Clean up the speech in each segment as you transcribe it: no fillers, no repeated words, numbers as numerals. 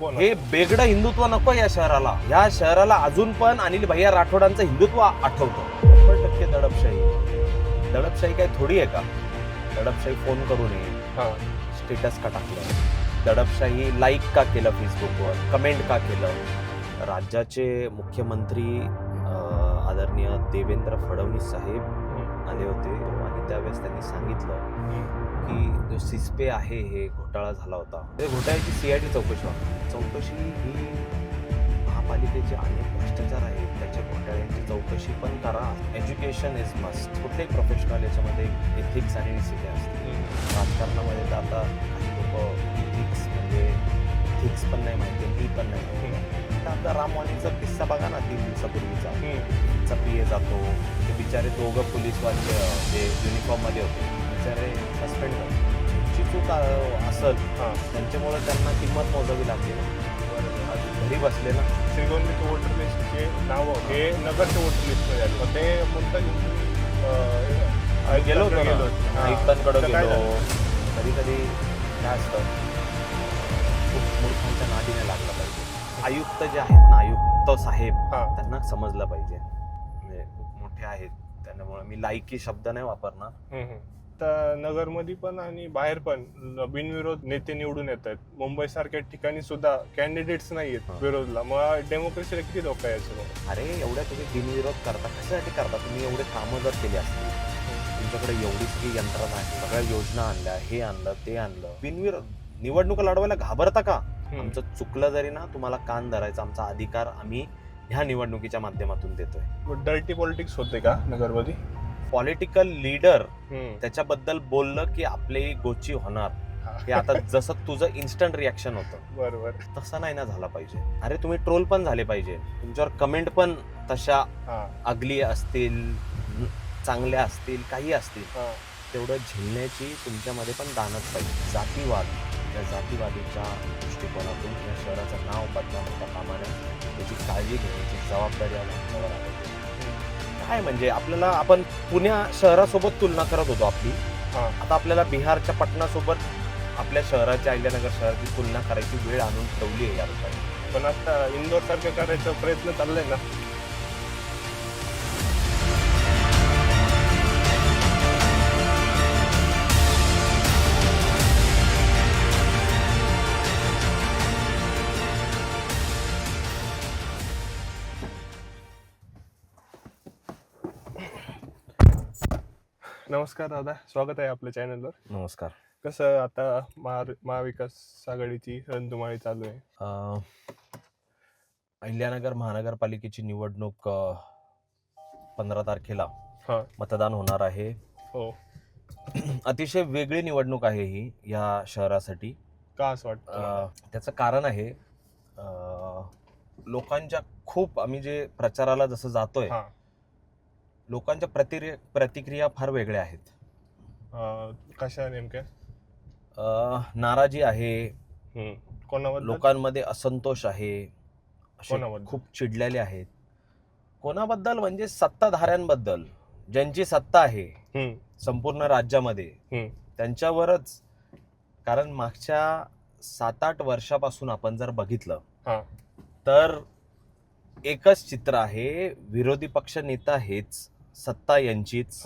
हे बेगडं हिंदुत्व नको या शहराला. या शहराला अजून पण अनिल भैया राठोडांचं हिंदुत्व आठवतं. 100% दडपशाही. दडपशाही काय थोडी आहे का? दडपशाही फोन करू नये, स्टेटस का टाकलं, दडपशाही लाईक का केलं, फेसबुकवर कमेंट का केलं. राज्याचे मुख्यमंत्री आदरणीय देवेंद्र फडणवीस साहेब आले होते आणि त्यावेळेस त्यांनी सांगितलं की जो सिस्पे आहे हे घोटाळा झाला होता. घोटाळ्याची CID चौकशी ही महापालिकेचे अनेक भ्रष्टाचार आहेत त्याच्या घोटाळ्याची चौकशी पण करा. Education is must. कुठलेही प्रोफेशनल याच्यामध्ये एथिक्स आणि डिसिप्लिन असते. राजकारणामध्ये तर आता काही लोक इथिक्स म्हणजे इथिक्स पण नाही माहिती, ती पण नाही माहिती. आता रामवाणीचा किस्सा बघा ना, 3 दिवसापूर्वीचा. PA जातो, ते बिचारे दोघं पोलीसवाले जे युनिफॉर्ममध्ये होते बिचारे सस्पेंड झाले. जी चूक असेल त्यांच्यामुळे त्यांना किंमत मोजावी लागली. घरी बसले ना. श्रीगोंद्याचे वोटर लिस्टचे नावं हे नगरच्या वोटर लिस्टमध्ये आले. मग ते म्हणतात गेलो होतो ना, आयुक्तांकडे गेलो. कधी कधी काय असतं, खूप मूर्खांच्या नादीने लागलं पाहिजे. आयुक्त जे आहेत ना, आयुक्त साहेब, त्यांना समजलं पाहिजे. म्हणजे खूप मोठे आहेत, त्यामुळे मी लायकी शब्द नाही वापरणार. तर नगरमध्ये पण आणि बाहेर पण बिनविरोध नेते निवडून येत आहेत. मुंबई सारख्या ठिकाणी सुद्धा कॅन्डिडेट्स नाही आहेत विरोधला. मग डेमोक्रेसीला किती धोका यायचं? अरे एवढ्या तुम्ही बिनविरोध करता, कशासाठी करता? तुम्ही एवढे कामं जर केली असतील, तुमच्याकडे एवढी सगळी यंत्रणा आहे, सगळ्या योजना आणल्या, हे आणलं ते आणलं, बिनविरोध निवडणुका लढवायला घाबरता का? आमचं चुकलं जरी ना, तुम्हाला कान धरायचा आमचा अधिकार आम्ही ह्या निवडणुकीच्या माध्यमातून देतोय. डर्टी पॉलिटिक्स होते का नगरमध्ये? पॉलिटिकल लीडर त्याच्याबद्दल बोललं की आपली गोची होणार. हे आता जसं तुझं इन्स्टंट रिॲक्शन होतं, बरोबर, तसं नाही ना झाला पाहिजे. अरे तुम्ही ट्रोल पण झाले पाहिजे, तुमच्यावर कमेंट पण तशा अगली असतील, चांगल्या असतील, काही असतील, तेवढं झेलण्याची तुमच्यामध्ये पण दानत पाहिजे. जातीवाद, त्या जातीवादीच्या दृष्टिकोनातून या शहराचं नाव बदनाम होता कामा नये. त्याची काळजी घेण्याची जबाबदारी आम्हाला आहे. काय म्हणजे आपल्याला, आपण पुण्या शहरासोबत तुलना करत होतो आपली, आता आपल्याला बिहारच्या पटनासोबत आपल्या शहराच्या, अहिल्यानगर शहराची तुलना करायची वेळ आणून ठेवली आहे या लोकांनी. पण आता इंदोर सारखं करायचा प्रयत्न चाललाय ना. नमस्कार दादा, स्वागत आहे आपल्या चॅनलवर. नमस्कार. कसं आता महाविकास आघाडीची रणधुमाळी चालू आहे. अहिल्यानगर महानगरपालिकेची निवडणूक 15 तारखेला मतदान होणार आहे. हो, अतिशय वेगळी निवडणूक आहे ही या शहरासाठी. का असं वाटतं? त्याचं कारण आहे, लोकांच्या खूप, आम्ही जे प्रचाराला जसं जातोय, लोकांच्या प्रतिक्रिया फार वेगळ्या आहेत. कशा नेमक्या? नाराजी आहे, कोणाबद्दल? लोकांमध्ये असंतोष आहे, कोणाबद्दल? खूप चिडलेले आहेत. कोणाबद्दल म्हणजे सत्ताधाऱ्यांबद्दल. ज्यांची सत्ता आहे संपूर्ण राज्यामध्ये त्यांच्यावरच. कारण मागच्या 7-8 वर्षापासून आपण जर बघितलं तर एकच चित्र आहे, विरोधी पक्ष नेता हेच, सत्ता यांचीच,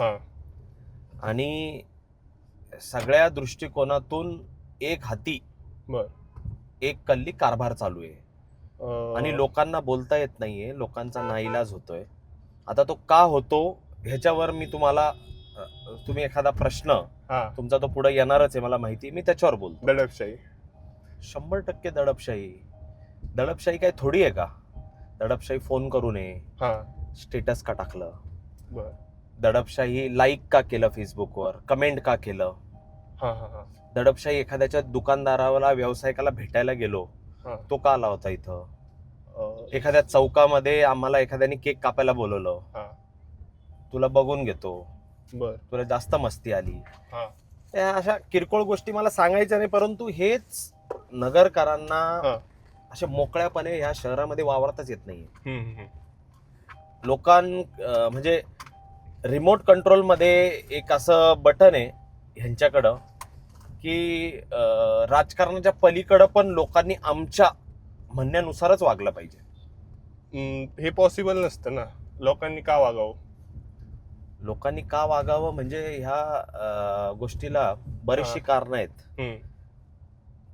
आणि सगळ्या दृष्टिकोनातून एक हाती एक कल्ली कारभार चालू आहे. आणि लोकांना बोलता येत नाहीये, लोकांचा नाईलाज होतोय. आता तो का होतो ह्याच्यावर मी तुम्ही एखादा प्रश्न तुमचा तो पुढे येणारच आहे मला माहिती, मी त्याच्यावर बोलतो. दडपशाही. 100% दडपशाही. दडपशाही काय थोडी आहे का? दडपशाही फोन करू नये, स्टेटस का टाकलं, दडपशाही लाईक का केलं, फेसबुकवर कमेंट का केलं, दडपशाही एखाद्याच्या दुकानदाराला, व्यावसायिकाला भेटायला गेलो, तो का आला होता इथं, एखाद्या चौकामध्ये आम्हाला एखाद्याने केक कापायला बोलवलं, तुला बघून घेतो, तुला जास्त मस्ती आली. अशा किरकोळ गोष्टी मला सांगायच्या नाही, परंतु हेच नगरकरांना अशा मोकळ्यापणे ह्या शहरामध्ये वावरताच येत नाहीये. म्हणजे रिमोट कंट्रोल मध्ये एक असं बटन आहे ह्यांच्याकडं की राजकारणाच्या पलीकडं पण लोकांनी आमच्या म्हणण्यानुसारच वागलं पाहिजे. हे पॉसिबल नसतं ना. लोकांनी का वागावं? लोकांनी का वागावं म्हणजे ह्या गोष्टीला बरीचशी कारणं आहेत. हम्म,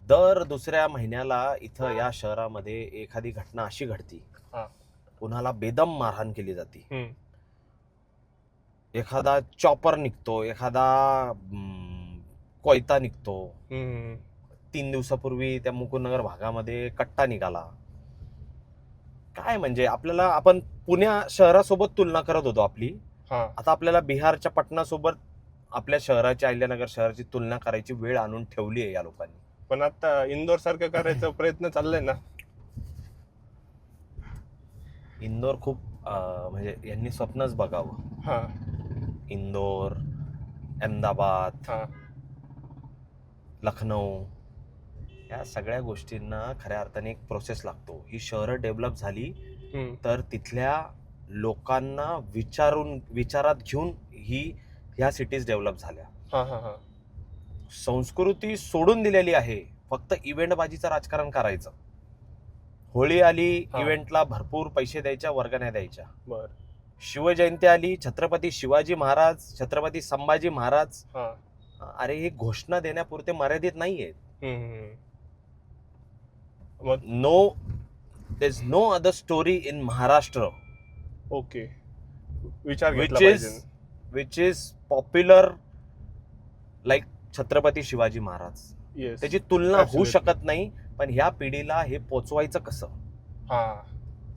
दर दुसऱ्या महिन्याला इथं या शहरामध्ये एखादी घटना अशी घडती, हा. कुणाला बेदम मारहाण केली जाते, हम्म, एखादा चॉपर निघतो, एखादा कोयता निघतो. हम्म, 3 दिवसापूर्वी त्या मुकुंदनगर भागामध्ये कट्टा निघाला. काय म्हणजे आपल्याला, आपण पुण्या शहरासोबत तुलना करत होतो आपली, हा. आता आपल्याला बिहारच्या पटनासोबत आपल्या शहराची, अहिल्यानगर शहराची तुलना करायची वेळ आणून ठेवली आहे या लोकांनी. पण आता इंदोर सारखं करायचा प्रयत्न चाललाय ना. इंदोर खूप म्हणजे यांनी स्वप्नच बघावं. हा. इंदोर, अहमदाबाद, हा. लखनौ, या सगळ्या गोष्टींना खऱ्या अर्थाने एक प्रोसेस लागतो. ही शहरं डेव्हलप झाली हम्म, तर तिथल्या लोकांना विचारात घेऊन ह्या सिटीज डेव्हलप झाल्या. हा. हा. हा. संस्कृती सोडून दिलेली आहे, फक्त इव्हेंटबाजीचं राजकारण करायचं. होळी आली, हा. इव्हेंटला भरपूर पैसे द्यायच्या, वर्गण्या द्यायच्या. बर. शिवजयंती आली, छत्रपती शिवाजी महाराज, छत्रपती संभाजी महाराज, हा. अरे हे घोषणा देण्यापुरते मर्यादित नाहीये. हम्म. मग no, there is no other story in Maharashtra okay, विचार which घेतला is पाहिजे. which is popular like Chhatrapati Shivaji Maharaj. Yes. त्याची तुलना होऊ Absolutely. शकत नाही. पण ह्या पिढीला हे पोचवायचं कसं? हा.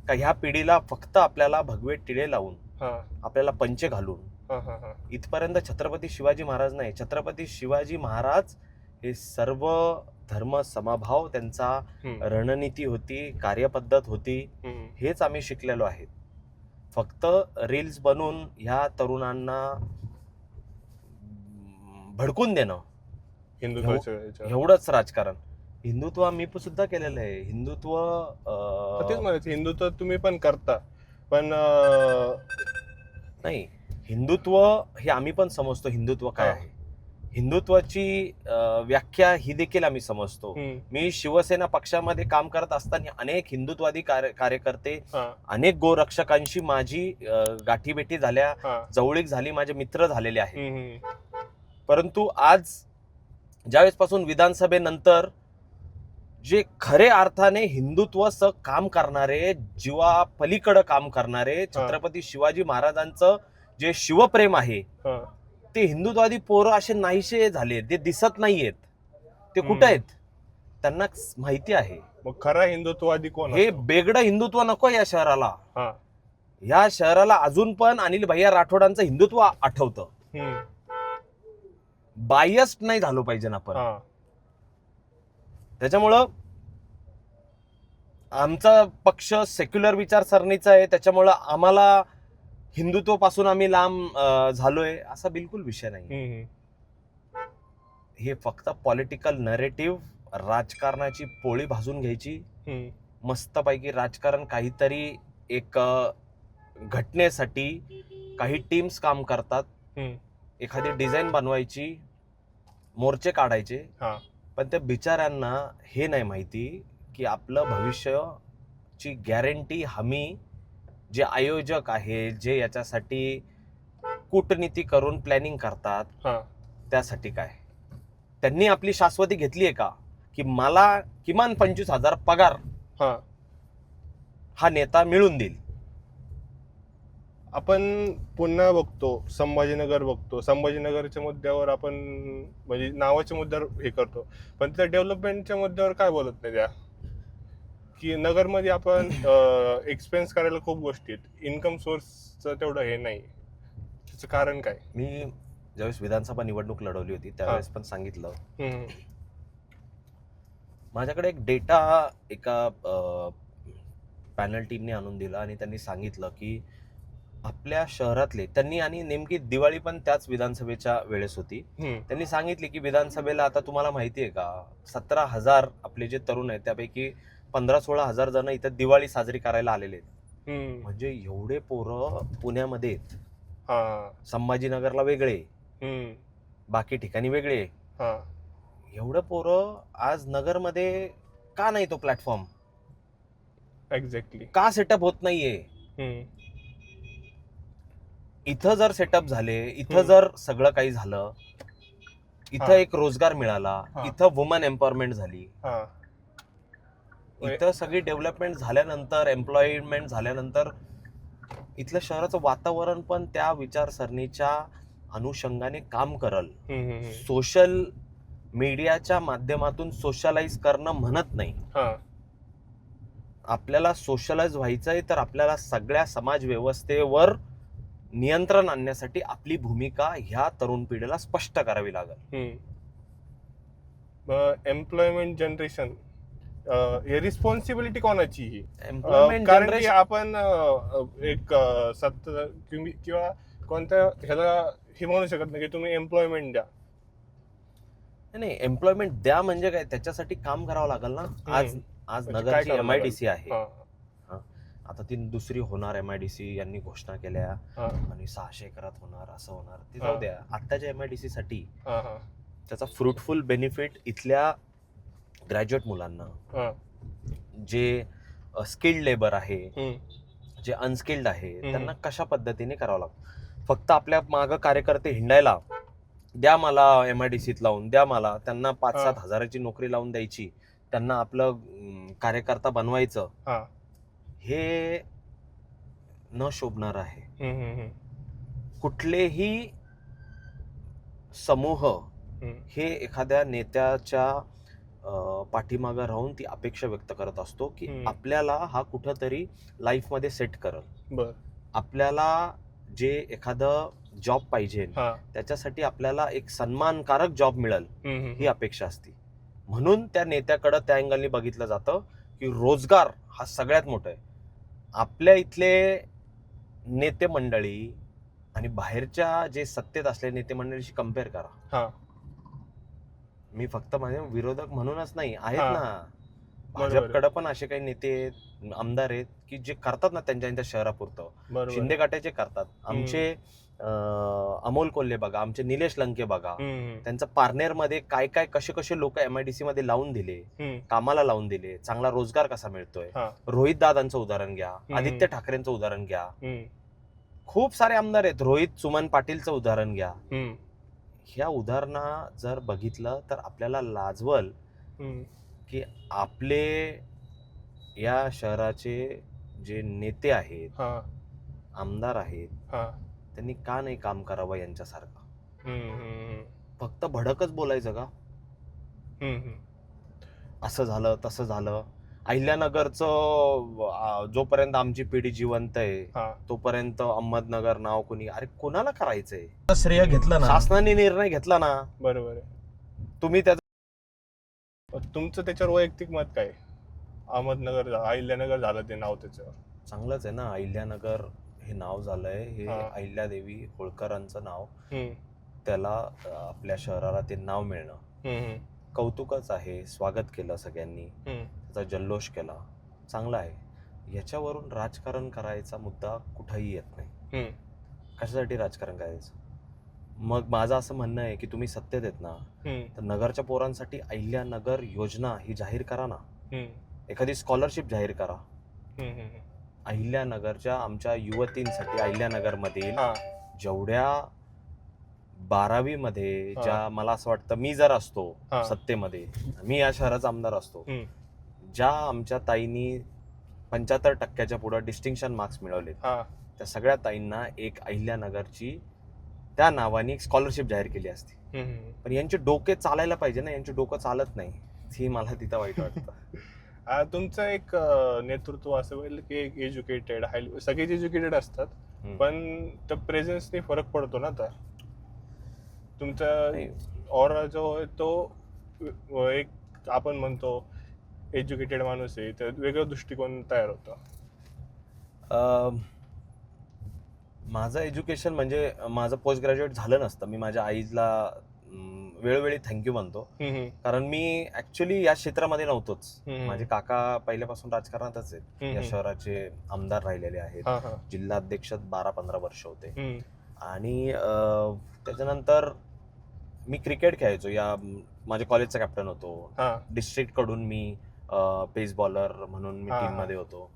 का ह्या पिढीला फक्त आपल्याला भगवे टिळे लावून, हा. आपल्याला पंचे घालून हा. हा. हा. इथपर्यंत छत्रपती शिवाजी महाराज नाही. छत्रपती शिवाजी महाराज हे सर्व धर्म समभाव, त्यांचा हम्म, रणनीती होती, कार्यपद्धत होती. हम्म. हेच आम्ही शिकलेलो आहेत. फक्त रील्स बनवून ह्या तरुणांना भडकून देणं, हिंदुत्वाच्या याच्यावर. एवढंच राजकारण. हिंदुत्व मी पण सुद्धा केलेलं आहे. हिंदुत्व तेच म्हणायचं, हिंदुत्व तुम्ही पण करता, पण नाही, हिंदुत्व हे आम्ही पण समजतो. हिंदुत्व काय हा. आहे, हिंदुत्वाची व्याख्या ही देखील आम्ही समजतो. हम्म, मी शिवसेना पक्षामध्ये काम करत असताना अनेक हिंदुत्वादी कार्यकर्ते, हा. अनेक गोरक्षकांशी माझी गाठीभेटी झाल्या, हा. जवळीक झाली, माझे मित्र झालेले आहेत. हम्म, परंतु आज ज्यावेळेसपासून विधानसभेनंतर जे खरे अर्थाने हिंदुत्वाचं काम करणारे, जीवा पलीकडे काम करणारे, छत्रपती शिवाजी महाराजांचं जे शिवप्रेम आहे, हा. ते हिंदुत्वादी पोरं असे नाहीसे झाले. ते दिसत नाहीयेत. ते कुठे आहेत? त्यांना माहिती आहे. मग खरा हिंदुत्ववादी कोण हे असतो? बेगडं हिंदुत्व नको या शहराला. हा. या शहराला अजून पण अनिल भैया राठोडांचं हिंदुत्व आठवतं. हम्म, बायस्ड नाही झालो पाहिजे ना आपण. हा. त्याच्यामुळं आमचा पक्ष सेक्युलर विचारसरणीचा आहे, त्याच्यामुळं आम्हाला हिंदुत्व पासून आम्ही लांब झालोय असा बिलकुल विषय नाही. हम्म, हे फक्त पॉलिटिकल नरेटिव्ह, राजकारणाची पोळी भाजून घ्यायची, हम्म. मस्तपैकी राजकारण, काहीतरी एक घटनेसाठी काही टीम्स काम करतात, हम्म. एखादी डिझाईन बनवायची, मोर्चे काढायचे. हा. पण त्या बिचाऱ्यांना हे नाही माहिती की आपलं भविष्याची गॅरंटी, हमी जे आयोजक आहे, जे याच्यासाठी कूटनीती करून प्लॅनिंग करतात, हा. त्यासाठी काय त्यांनी आपली शाश्वती घेतली आहे का की मला किमान 25,000 पगार हा. हा नेता मिळून देईल? आपण पुन्हा बघतो, संभाजीनगर बघतो, संभाजीनगरच्या मुद्द्यावर आपण म्हणजे नावाच्या मुद्द्यावर हे करतो, पण त्या डेव्हलपमेंटच्या मुद्द्यावर काय बोलत नाही त्या, की नगरमध्ये आपण एक्सपेन्स करायला खूप गोष्टी आहेत, इन्कम सोर्सचं तेवढं हे नाही. त्याचं कारण काय? मी ज्यावेळेस विधानसभा निवडणूक लढवली होती त्यावेळेस पण सांगितलं, हम्म, माझ्याकडे एक डेटा एका पॅनल टीमने आणून दिला आणि त्यांनी सांगितलं की आपल्या शहरातले, त्यांनी, आणि नेमकी दिवाळी पण त्याच विधानसभेच्या वेळेस होती, हम्म. त्यांनी सांगितले की विधानसभेला आता तुम्हाला माहिती आहे का 17,000 आपले जे तरुण आहेत त्यापैकी 15-16,000 जण इथं दिवाळी साजरी करायला आलेले आहेत. हम्म. म्हणजे एवढे पोरं पुण्यामध्ये आहेत. हा. संभाजीनगरला वेगळे, हम्म. बाकी ठिकाणी वेगळे. हा. एवढं पोरं आज नगरमध्ये का नाही तो प्लॅटफॉर्म? एक्झॅक्टली. का सेटअप होत नाहीये? इथं जर सेटअप झाले, इथं जर सगळं काही झालं, इथं हा. एक रोजगार मिळाला, हा. इथं वुमन एम्पॉवरमेंट झाली, हा. इथं सगळी डेव्हलपमेंट झाल्यानंतर, एम्प्लॉयमेंट झाल्यानंतर इथलं शहराचं वातावरण पण त्या विचारसरणीच्या अनुषंगाने काम करल. सोशल मीडियाच्या माध्यमातून सोशलाइज करणं म्हणत नाही. हा. आपल्याला सोशलाइज व्हायचंय तर आपल्याला सगळ्या समाज व्यवस्थेवर नियंत्रण आणण्यासाठी आपली भूमिका ह्या तरुण पिढीला स्पष्ट करावी लागेल. एम्प्लॉयमेंट जनरेशन, हे रिस्पॉन्सिबिलिटी कोणाची ही? एम्प्लॉयमेंट कारण की जनरेशन आपण एक किंवा कोणत्या ह्याला हे म्हणू शकत नाही की तुम्ही एम्प्लॉयमेंट द्या. नाही, एम्प्लॉयमेंट द्या म्हणजे काय, त्याच्यासाठी काम करावं लागेल ना. आज म्हणजे नगरची काय करावं MIDC आहे. हा. आता ती दुसरी होणार MIDC, यांनी घोषणा केल्या हा. आणि 600 एकरात होणार, असं होणार, ते हा. जाऊ द्या. आत्ताच्या MIDC साठी हा. त्याचा फ्रुटफुल बेनिफिट इथल्या ग्रॅज्युएट मुलांना, हा. जे स्किल्ड लेबर आहे, जे अनस्किल्ड आहे, हम्म. त्यांना कशा पद्धतीने करावं लागतं. फक्त आपल्या मागं कार्यकर्ते हिंडायला द्या, मला MIDCत लावून द्या, मला त्यांना 5-7 हजाराची नोकरी लावून द्यायची, त्यांना आपलं कार्यकर्ता बनवायचं, हा. हे न शोभणार आहे. कुठलेही समूह हे एखाद्या नेत्याच्या पाठीमागं राहून ती अपेक्षा व्यक्त करत असतो की आपल्याला हा कुठंतरी लाईफमध्ये सेट करल, बर, आपल्याला जे एखादं जॉब पाहिजे त्याच्यासाठी आपल्याला एक सन्मानकारक जॉब मिळेल, ही अपेक्षा असते. म्हणून त्या नेत्याकडं त्या अँगलनी बघितलं जातं की रोजगार हा सगळ्यात मोठा आहे. आपल्या इथले नेते मंडळी आणि बाहेरच्या जे सत्तेत असलेल्या नेते मंडळीशी कम्पेअर करा. मी फक्त माझे विरोधक म्हणूनच नाही, आहेत ना, भाजपकडे पण असे काही नेते आमदार आहेत की जे करतात ना त्यांच्या शहरापुरतं. शिंदे गटाचे करतात, आमचे अमोल कोल्हे बघा, आमचे निलेश लंके बघा, त्यांचं पारनेरमध्ये काय काय कसे कसे लोक MIDC मध्ये लावून दिले, कामाला लावून दिले, चांगला रोजगार कसा मिळतोय. रोहित दादांचं उदाहरण घ्या, आदित्य ठाकरेंचं उदाहरण घ्या, खूप सारे आमदार आहेत, रोहित सुमन पाटीलचं उदाहरण घ्या. ह्या उदाहरणा जर बघितलं तर आपल्याला लाजवल की आपले या शहराचे जे नेते आहेत, आमदार आहेत, त्यांनी का नाही काम करावं यांच्यासारखं. फक्त भडकच बोलायचं का, असं झालं तसं झालं. अहिल्यानगरचं जोपर्यंत आमची पिढी जिवंत आहे तोपर्यंत अहमदनगर नाव कोणी, अरे कोणाला करायचंय? श्रेय घेतलं ना, शासनाने निर्णय घेतला ना. बरोबर आहे. तुम्ही त्याचं, तुमचं त्याच्यावर वैयक्तिक मत काय? अहमदनगर, अहिल्यानगर झालं ते नाव त्याच्यावर चांगलंच आहे ना. अहिल्यानगर हे नाव झालंय, हे अहिल्यादेवी होळकरांचं नाव, त्याला आपल्या शहराला ते नाव मिळणं कौतुकच आहे. स्वागत केलं सगळ्यांनी, त्याचा जल्लोष केला, चांगला आहे. याच्यावरून राजकारण करायचा मुद्दा कुठंही येत नाही. कशासाठी राजकारण करायचं? मग माझं असं म्हणणं आहे की तुम्ही सत्तेत येत ना, तर नगरच्या पोरांसाठी अहिल्यानगर योजना ही जाहीर करा ना, एखादी स्कॉलरशिप जाहीर करा. अहिल्यानगरच्या आमच्या युवतींसाठी, अहिल्यानगरमधील जेवढ्या 12वी मध्ये ज्या, मला असं वाटतं मी जर असतो सत्तेमध्ये, मी या शहराचा आमदार असतो, ज्या आमच्या ताईंनी 75% पुढे डिस्टिंक्शन मार्क्स मिळवले, त्या सगळ्या ताईंना एक अहिल्यानगरची त्या नावाने स्कॉलरशिप जाहीर केली असती. पण यांचे डोके चालायला पाहिजे ना, यांचे डोकं चालत नाही, ही मला तिथं वाईट वाटतं. तुमचं एक नेतृत्व असं होईल की एक एज्युकेटेड, सगळेच एज्युकेटेड असतात, पण त्या प्रेझेन्सने फरक पडतो ना. आता तुमचा ऑरा जो आहे तो एक आपण म्हणतो एज्युकेटेड माणूस आहे, तर वेगळं दृष्टिकोन तयार होतं. माझं एज्युकेशन म्हणजे माझं पोस्ट ग्रॅज्युएट झालं नसतं. मी माझ्या आईला वेळोवेळी थँक्यू म्हणतो, कारण मी ऍक्च्युली या क्षेत्रामध्ये नव्हतोच. माझे काका पहिल्यापासून राजकारणातच आहेत, या शहराचे आमदार राहिलेले आहेत, जिल्हाध्यक्ष 12-15 वर्ष होते. आणि त्याच्यानंतर मी क्रिकेट खेळायचो, या माझ्या कॉलेजचा कॅप्टन होतो. डिस्ट्रिक्ट कडून मी पेस बॉलर म्हणून मी हा, टीम मध्ये होतो.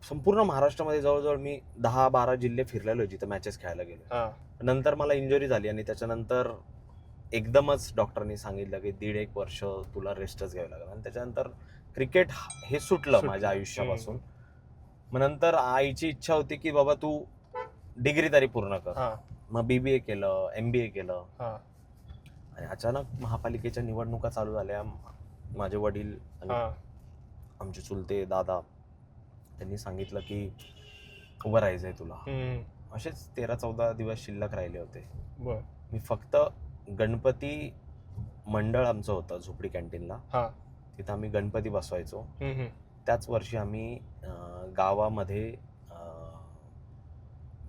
संपूर्ण महाराष्ट्रामध्ये जवळजवळ मी 10-12 जिल्हे फिरलेलो जिथे मॅचेस खेळायला गेलो. हा, नंतर मला इंजुरी झाली आणि त्याच्यानंतर एकदमच डॉक्टरनी सांगितलं की 1.5 वर्ष तुला रेस्टच घ्यावं लागेल. आणि त्याच्यानंतर क्रिकेट हे सुटलं माझ्या आयुष्यापासून. मग नंतर आईची इच्छा होती की बाबा तू डिग्री तरी पूर्ण कर. हा, मग BBA केलं, MBA केलं. हा, आणि अचानक महापालिकेच्या निवडणुका चालू झाल्या. माझे वडील आणि हा. आमचे चुलते दादा त्यांनी सांगितलं की उभं राहायचंय तुला. हम्म. असेच 13-14 दिवस शिल्लक राहिले होते. बर. मी फक्त गणपती मंडळ आमचं होतं झोपडी कॅन्टीनला, हा. तिथं आम्ही गणपती बसवायचो. हम्म. त्याच वर्षी आम्ही गावामध्ये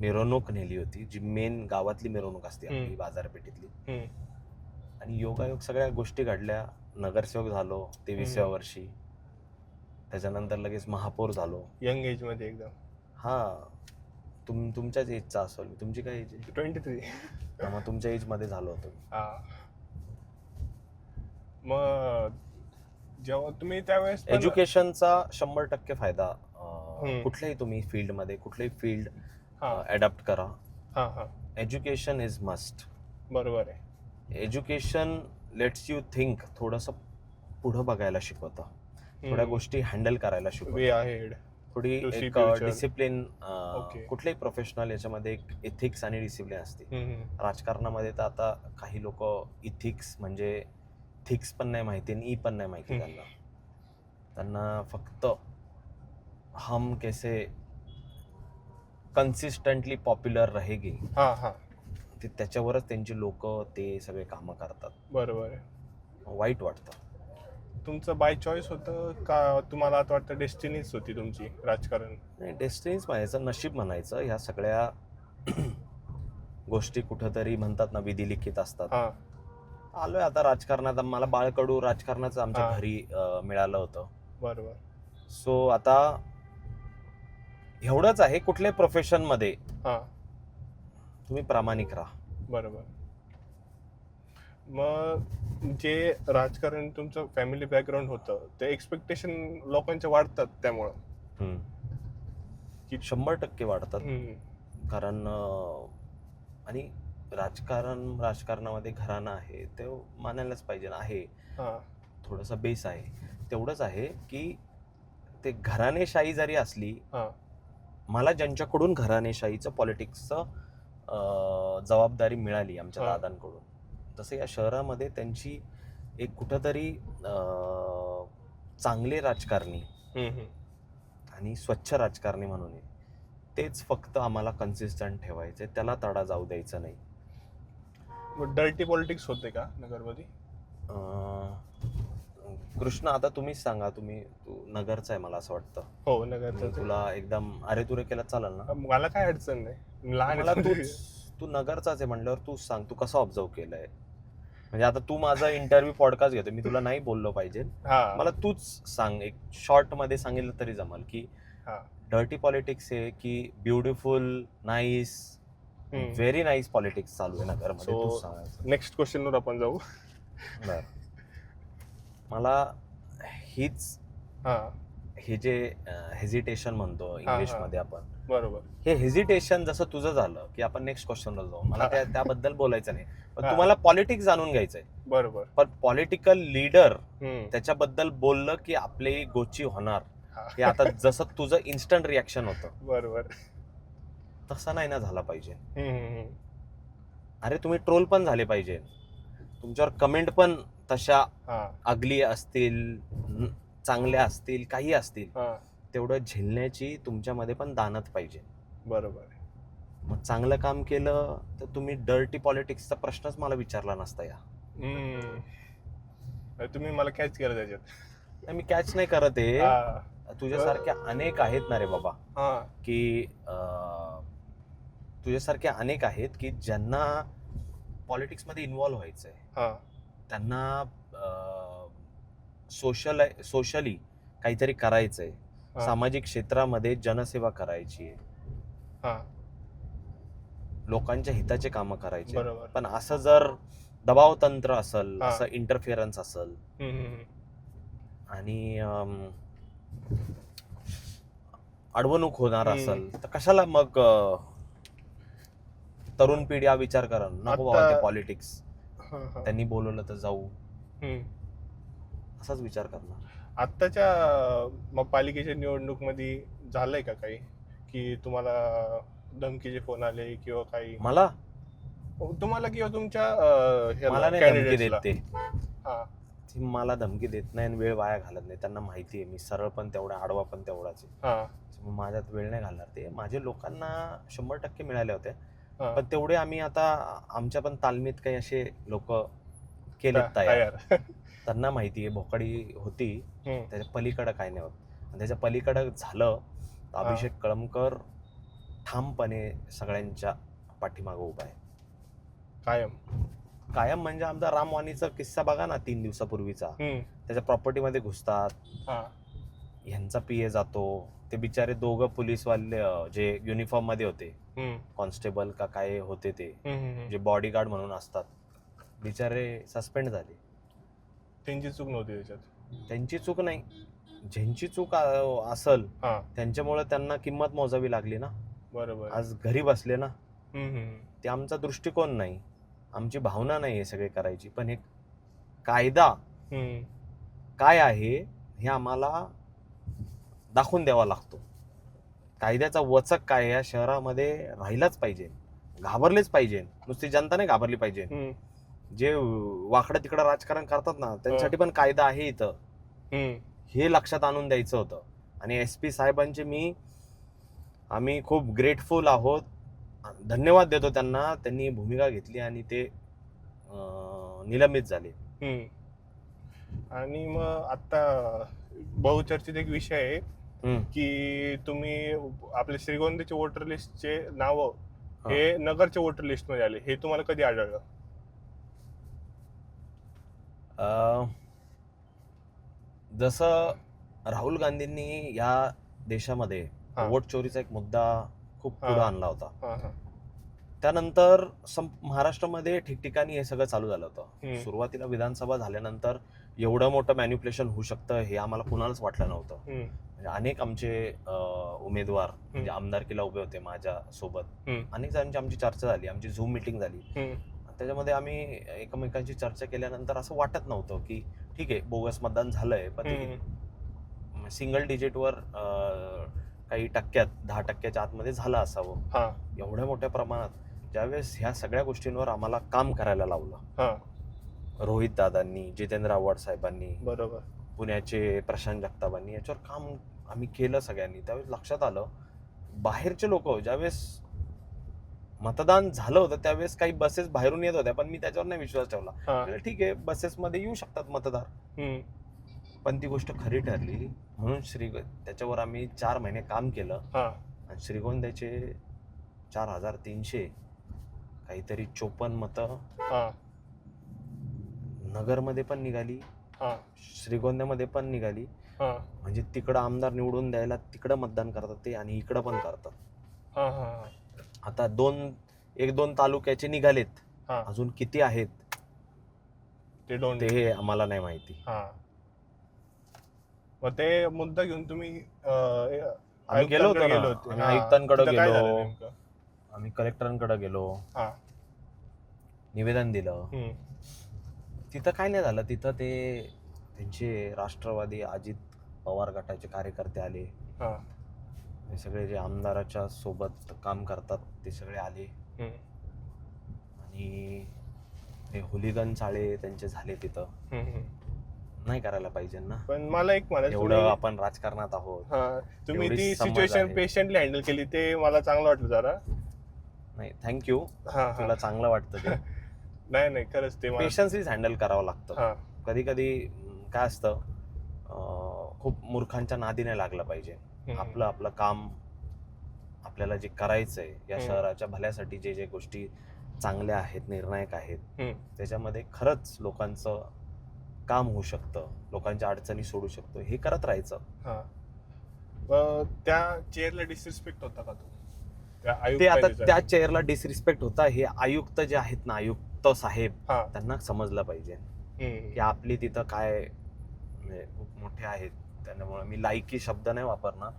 मिरवणूक नेली होती, जी मेन गावातली मिरवणूक असते आपली बाजारपेठेतली. हम्म. आणि योगायोग सगळ्या गोष्टी घडल्या. नगरसेवक झालो 23व्या वर्षी. त्याच्यानंतर लगेच महापौर झालो. यंग एज मध्ये एकदम. हा, तुमच्याच एजचा असेल. तुमची काय एज आहे? 23. मग तुमच्या एज मध्ये झालो होतो. हा. मग जेव्हा तुम्ही त्यावेळेस पण- एज्युकेशनचा 100% फायदा. कुठल्याही तुम्ही फील्डमध्ये कुठल्याही फील्ड हा, अडॅप्ट करा. हा, हा. Education is must. बरोबर आहे. एज्युकेशन लेट्स यू थिंक, थोडंसं पुढं बघायला शिकवतं, थोड्या गोष्टी हँडल करायला वे शिकवतं, अहेड. थोडी To see एक future. डिसिप्लिन. Okay. कुठल्याही प्रोफेशनल याच्यामध्ये एक इथिक्स आणि डिसिप्लिन असते. हम्म. राजकारणामध्ये तर आता काही लोक इथिक्स म्हणजे थिक्स पण नाही माहिती आणि पण नाही माहिती त्यांना फक्त हम कैसे कन्सिस्टंटली पॉप्युलर रहेगी हा, हा. ते त्याच्यावरच त्यांची लोक ते सगळे कामं करतात. बरोबर आहे. वाईट वाटतं. तुमचं बाय चॉईस होतं का तुम्हाला आता वाटतं डेस्टिनीच होती तुमची राजकारण? नाही, डेस्टिनीच म्हणायचं, नशीब म्हणायचं. ह्या सगळ्या गोष्टी कुठंतरी म्हणतात ना विधिलिखित असतात. हा, आलोय आता राजकारणात. मला बाळकडू राजकारणाचं आमच्या हा. घरी मिळालं होतं. बरोबर. सो आता एवढंच आहे, कुठल्याही प्रोफेशन मध्ये हा, तुम्ही प्रामाणिक राहा. बरोबर. मग जे राजकारण तुमचं फॅमिली बॅकग्राऊंड होतं ते एक्सपेक्टेशन लोकांच्या वाढतात त्यामुळं की 100% वाढतात. हम्म. कारण आणि राजकारणामध्ये घराणं आहे ते मानायलाच पाहिजे ना. आहे हा, थोडंसं बेस आहे. तेवढंच आहे की ते घराणेशाही जरी असली, हा, मला ज्यांच्याकडून घराणेशाहीचं पॉलिटिक्सचं जबाबदारी मिळाली आमच्या हा. दादांकडून, तसं या शहरामध्ये त्यांची एक कुठंतरी चांगले राजकारणी हम्म. आणि स्वच्छ राजकारणी म्हणून आहे. तेच फक्त आम्हाला कन्सिस्टंट ठेवायचे, त्याला तडा जाऊ द्यायचा नाही. मग डर्टी पॉलिटिक्स होते का नगरमध्ये? कृष्ण, आता तुम्हीच सांगा. तू नगरचा आहे मला असं वाटतं. हो, मी नगरचं. तुला एकदम अरे तुरे केलं चालेल ना? मला काय अडचण नाही, लहान मला आहे. तू नगरचाच आहे म्हणल्यावर तू सांग, तू कसं ऑब्झर्व केलंय. म्हणजे आता तू माझा इंटरव्ह्यू पॉडकास्ट घेतो, मी तुला नाही बोललो पाहिजे. हा, मला तूच सांग, एक शॉर्ट मध्ये सांगितलं तरी जमल की हा. डर्टी पॉलिटिक्स आहे की beautiful nice very nice politics चालू आहे नगरमध्ये. So, तूच सांगायचं. नेक्स्ट क्वेश्चनवर आपण जाऊ. बरं. मला हीच हा, हे जे हेजिटेशन म्हणतो इंग्लिश मध्ये आपण, बरोबर. हे हेजिटेशन जसं तुझं झालं की आपण नेक्स्ट क्वेश्चनला जाऊ. मला त्याबद्दल बोलायचं नाही, पण हा. तुम्हाला पॉलिटिक्स जाणून घ्यायचंय. बरोबर. पण पॉलिटिकल लीडर हम्म. त्याच्याबद्दल बोललं की आपली गोची होणार. हा. हे आता जसं तुझं इन्स्टंट रिॲक्शन होतं बरोबर. तसं नाही ना झाला पाहिजे. हम्म. अरे तुम्ही ट्रोल पण झाले पाहिजे, तुमच्यावर कमेंट पण तशा हा, अगली असतील, चांगल्या असतील, काही असतील, हा. तेवढं झेलण्याची तुमच्यामध्ये पण दानत पाहिजे. बरोबर. मग चांगलं काम केलं तर तुम्ही डर्टी पॉलिटिक्सचा प्रश्नच मला विचारला नसता. या तुम्ही मला कॅच केलं त्याच्यात. नाही, मी कॅच नाही करत आहे. हा, तुझ्यासारख्या अनेक आहेत ना रे बाबा, हा. की तुझ्यासारखे अनेक आहेत की ज्यांना पॉलिटिक्स मध्ये इन्व्हॉल्व्ह व्हायचंय. हा, त्यांना सोशली काहीतरी करायचंय, हा. सामाजिक क्षेत्रामध्ये जनसेवा करायची आहे, हा, लोकांच्या हिताचे कामं करायचे. बरोबर. पण असं जर दबाव तंत्र असेल, हा. असं इंटरफिअरन्स असेल, हम्म. आणि अडवणूक होणार असेल तर कशाला मग तरुण पिढी हा विचार करा नको बाबा ते पॉलिटिक्स, त्यांनी बोलवलं तर जाऊ, असाच विचार करणार. आत्ताच्या पालिकेच्या निवडणूक मध्ये झालंय का काही की तुम्हाला धमकीचे फोन आले किंवा काही? मला किंवा तुमच्या मला नाही धमकी देत ते. हा, ती मला धमकी देत नाही आणि वेळ वाया घालत नाही. त्यांना माहिती आहे मी सरळ पण तेवढा, आडवा पण तेवढाच आहे. माझ्यात वेळ नाही घालणार ते. माझे लोकांना 100% मिळाले होते, पण तेवढे आम्ही आता आमच्या पण तालमीत काही असे लोक केलेत तयार. त्यांना माहिती आहे भोकाडी होती, त्याच्या पलीकडं काय नाही होत. आणि त्याच्या पलीकडं झालं तर अभिषेक कळमकर ठामपणे सगळ्यांच्या पाठीमागं उभा आहे. कायम म्हणजे आमचा रामवाणीचा किस्सा बघा ना 3 दिवसापूर्वीचा. त्याच्या प्रॉपर्टीमध्ये घुसतात, ह्यांचा पीए जातो. ते बिचारे दोघं पोलीसवाले जे युनिफॉर्म मध्ये होते, कॉन्स्टेबल का काय होते ते, जे बॉडीगार्ड म्हणून असतात, बिचारे सस्पेंड झाले. त्यांची चूक नव्हती त्याच्यात. त्यांची चूक नाही, ज्यांची चूक असल त्यांच्यामुळे त्यांना किंमत मोजावी लागली ना. बरोबर. आज घरी बसले ना. ते आमचा दृष्टिकोन नाही, आमची भावना नाही हे सगळे करायची, पण हे कायदा काय आहे हे आम्हाला दाखवून द्यावा लागतो. कायद्याचा वचक काय या शहरामध्ये राहिलाच पाहिजे, घाबरलेच पाहिजे. नुसती जनता नाही घाबरली पाहिजे. जे वाकडं तिकडं राजकारण करतात ना त्यांच्यासाठी पण कायदा आहे इथं, हे लक्षात आणून द्यायचं होतं. आणि SP साहेबांचे आम्ही खूप ग्रेटफुल आहोत, धन्यवाद देतो त्यांना. त्यांनी भूमिका घेतली आणि ते निलंबित झाले. आणि मग आता बहुचर्चित एक विषय आहे की तुम्ही आपले श्रीगोंद्याचे वोटर लिस्टचे नाव हे नगरच्या वोटर लिस्ट मध्ये आले, हे तुम्हाला कधी आढळलं? जसं राहुल गांधींनी या देशामध्ये वोट चोरीचा एक मुद्दा खूप पुढे आणला होता, त्यानंतर म्हणजे ठिकठिकाणी हे सगळं चालू झालं होतं. सुरुवातीला विधानसभा झाल्यानंतर एवढं मोठं मॅन्युप्युलेशन होऊ शकतं हे आम्हाला कुणालाच वाटलं नव्हतं. म्हणजे अनेक आमचे उमेदवार म्हणजे आमदारकीला उभे होते माझ्या सोबत. अनेक जणांची आमची चर्चा झाली, आमची झूम मिटिंग झाली. त्याच्यामध्ये आम्ही एकमेकांची चर्चा केल्यानंतर असं वाटत नव्हतं की ठीक आहे बोगस मतदान झालंय, पण सिंगल डिजिटवर काही टक्क्यात 10% आतमध्ये झालं असावं. एवढ्या मोठ्या प्रमाणात ज्यावेळेस ह्या सगळ्या गोष्टींवर आम्हाला काम करायला लावलं रोहित दादांनी, जितेंद्र आव्हाड साहेबांनी, बरोबर, पुण्याचे प्रशांत जगतापांनी, याच्यावर काम आम्ही केलं सगळ्यांनी. त्यावेळेस लक्षात आलं बाहेरचे लोक ज्यावेळेस मतदान झालं होतं त्यावेळेस काही बसेस बाहेरून येत होत्या, पण मी त्याच्यावर नाही विश्वास ठेवला. ठीक आहे बसेस मध्ये येऊ शकतात मतदार, पण ती गोष्ट खरी ठरली. म्हणून त्याच्यावर आम्ही 4 महिने काम केलं आणि श्रीगोंद्याचे 4300 काहीतरी 54 मतं नगरमध्ये पण निघाली, श्रीगोंद्यामध्ये पण निघाली. म्हणजे तिकडं आमदार निवडून द्यायला तिकडं मतदान करतात ते आणि इकडं पण करतात. आता 1-2 तालुक्याचे निघालेत, अजून किती आहेत ते आम्हाला नाही माहिती. मग ते मुद्दा घेऊन तुम्ही आम्ही गेलो होतो ना, आम्ही आयुक्तांकडे गेलो, आम्ही कलेक्टरांकडे गेलो, निवेदन दिलं. तिथं काय नाही झालं. तिथं त्यांचे राष्ट्रवादी अजित पवार गटाचे कार्यकर्ते आले, हे सगळे जे आमदाराच्या सोबत काम करतात ते सगळे आले आणि ते हुलिगन चाळे त्यांचे झाले. तिथं नाही करायला पाहिजे ना. पण मला एक म्हणायचं, एवढं आपण राजकारणात आहोत, तुम्ही ती सिच्युएशन पेशंटली हँडल केली, ते मला चांगलं वाटलं जरा. नाही थँक्यू, तुला चांगलं वाटतं ते. नाही खरंच ते पेशन्सलीच हँडल करावं लागतं. कधी कधी काय असतं, खूप मूर्खांच्या नादी नाही लागलं पाहिजे. आपलं काम आपल्याला जे करायचंय या शहराच्या भल्यासाठी, जे गोष्टी चांगल्या आहेत, निर्णायक आहेत, त्याच्यामध्ये खरंच लोकांचं काम होऊ शकतं, लोकांच्या अडचणी सोडू शकतो, हे करत राहायचं. त्या चेअरला डिसरिस्पेक्ट होता का तो? ते आता त्या चेअरला डिसरिस्पेक्ट होता हे आयुक्त जे आहेत ना, आयुक्त साहेब, त्यांना समजलं पाहिजे की आपली तिथं काय म्हणजे खूप मोठे आहेत, त्यामुळे मी लायकी शब्द नाही वापरणार,